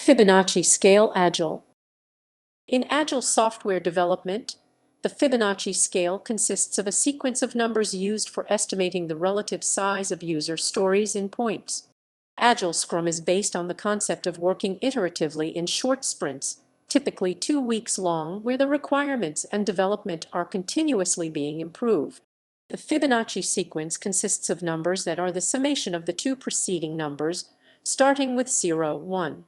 Fibonacci scale Agile. In Agile software development, the Fibonacci scale consists of a sequence of numbers used for estimating the relative size of user stories in points. Agile Scrum is based on the concept of working iteratively in short sprints, typically 2 weeks long, where the requirements and development are continuously being improved. The Fibonacci sequence consists of numbers that are the summation of the two preceding numbers, starting with 0, 1.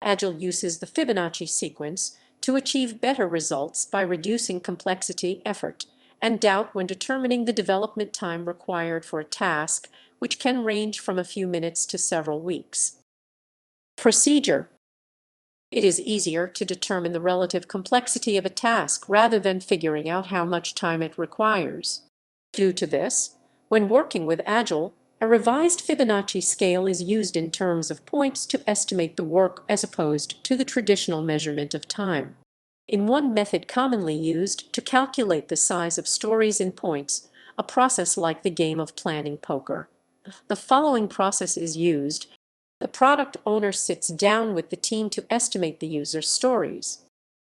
Agile uses the Fibonacci sequence to achieve better results by reducing complexity, effort, and doubt when determining the development time required for a task, which can range from a few minutes to several weeks. Procedure. It is easier to determine the relative complexity of a task rather than figuring out how much time it requires. Due to this, when working with Agile, a revised Fibonacci scale is used in terms of points to estimate the work as opposed to the traditional measurement of time. In one method commonly used to calculate the size of stories in points, a process like the game of planning poker, the following process is used. The product owner sits down with the team to estimate the user's stories.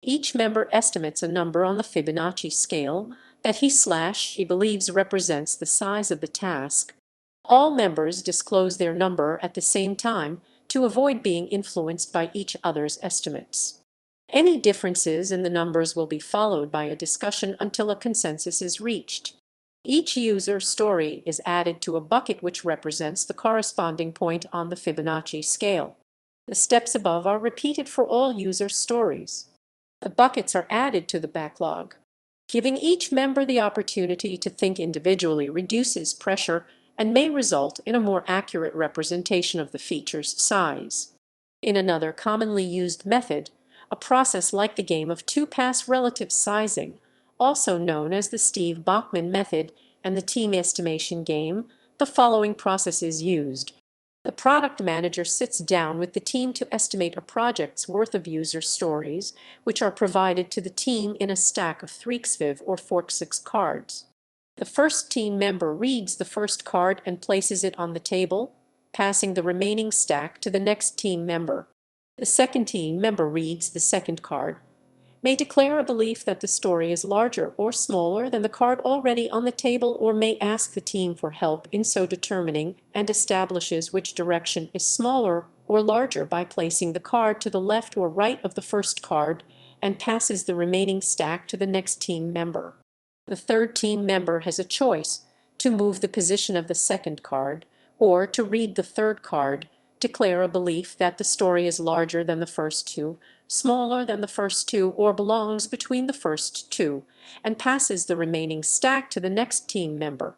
Each member estimates a number on the Fibonacci scale that he/she believes represents the size of the task. All members disclose their number at the same time to avoid being influenced by each other's estimates. Any differences in the numbers will be followed by a discussion until a consensus is reached. Each user story is added to a bucket which represents the corresponding point on the Fibonacci scale. The steps above are repeated for all user stories. The buckets are added to the backlog. Giving each member the opportunity to think individually reduces pressure and may result in a more accurate representation of the feature's size. In another commonly used method, a process like the game of two-pass relative sizing, also known as the Steve Bachman method and the team estimation game, the following process is used. The product manager sits down with the team to estimate a project's worth of user stories, which are provided to the team in a stack of 3x5 or 4x6 cards. The first team member reads the first card and places it on the table, passing the remaining stack to the next team member. The second team member reads the second card, may declare a belief that the story is larger or smaller than the card already on the table, or may ask the team for help in so determining, and establishes which direction is smaller or larger by placing the card to the left or right of the first card, and passes the remaining stack to the next team member. The third team member has a choice to move the position of the second card, or to read the third card, declare a belief that the story is larger than the first two, smaller than the first two, or belongs between the first two, and passes the remaining stack to the next team member.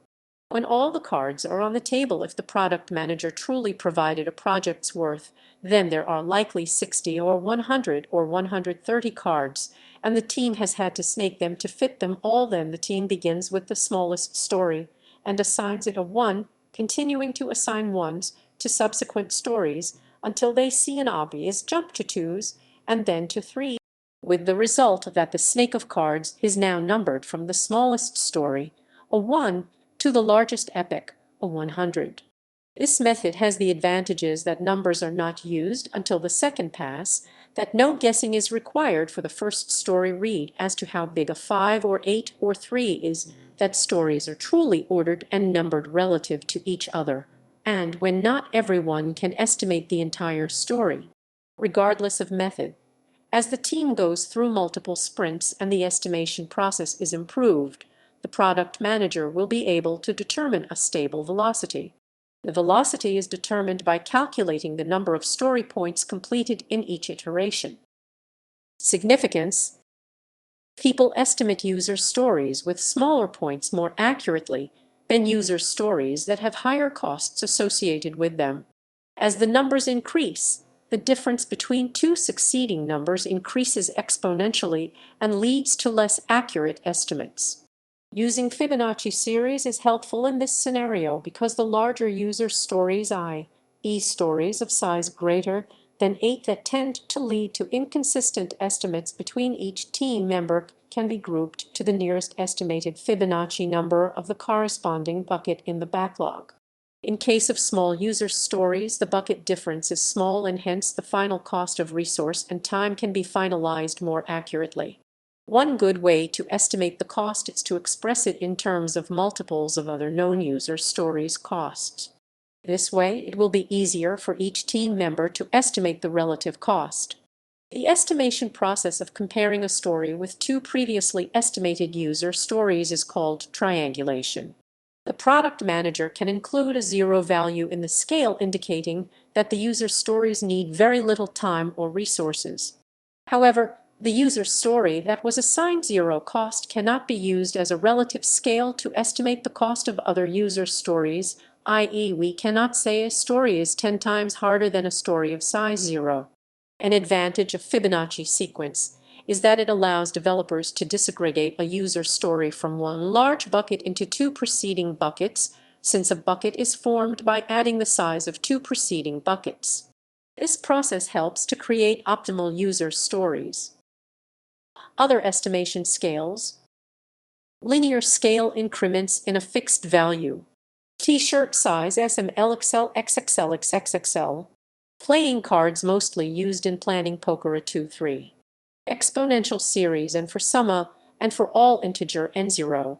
When all the cards are on the table, if the product manager truly provided a project's worth, then there are likely 60 or 100 or 130 cards, and the team has had to snake them to fit them all. Then the team begins with the smallest story and assigns it a 1, continuing to assign 1s to subsequent stories until they see an obvious jump to 2s and then to 3, with the result that the snake of cards is now numbered from the smallest story, a 1, to the largest epic, a 100. This method has the advantages that numbers are not used until the second pass, that no guessing is required for the first story read as to how big a 5 or 8 or 3 is, that stories are truly ordered and numbered relative to each other, and when not everyone can estimate the entire story, regardless of method. As the team goes through multiple sprints and the estimation process is improved, the product manager will be able to determine a stable velocity. The velocity is determined by calculating the number of story points completed in each iteration. Significance: people estimate user stories with smaller points more accurately than user stories that have higher costs associated with them. As the numbers increase, the difference between two succeeding numbers increases exponentially and leads to less accurate estimates. Using Fibonacci series is helpful in this scenario because the larger user stories, i.e. stories of size greater than 8 that tend to lead to inconsistent estimates between each team member, can be grouped to the nearest estimated Fibonacci number of the corresponding bucket in the backlog. In case of small user stories, the bucket difference is small and hence the final cost of resource and time can be finalized more accurately. One good way to estimate the cost is to express it in terms of multiples of other known user stories' costs. This way, it will be easier for each team member to estimate the relative cost. The estimation process of comparing a story with two previously estimated user stories is called triangulation. The product manager can include a zero value in the scale indicating that the user stories need very little time or resources. However, the user story that was assigned zero cost cannot be used as a relative scale to estimate the cost of other user stories, i.e., we cannot say a story is 10 times harder than a story of size 0. An advantage of Fibonacci sequence is that it allows developers to disaggregate a user story from one large bucket into two preceding buckets, since a bucket is formed by adding the size of two preceding buckets. This process helps to create optimal user stories. Other estimation scales. Linear scale increments in a fixed value. T-shirt size SML XL XXL XXL. Playing cards mostly used in planning poker a 2-3. Exponential series and for summa and for all integer n0.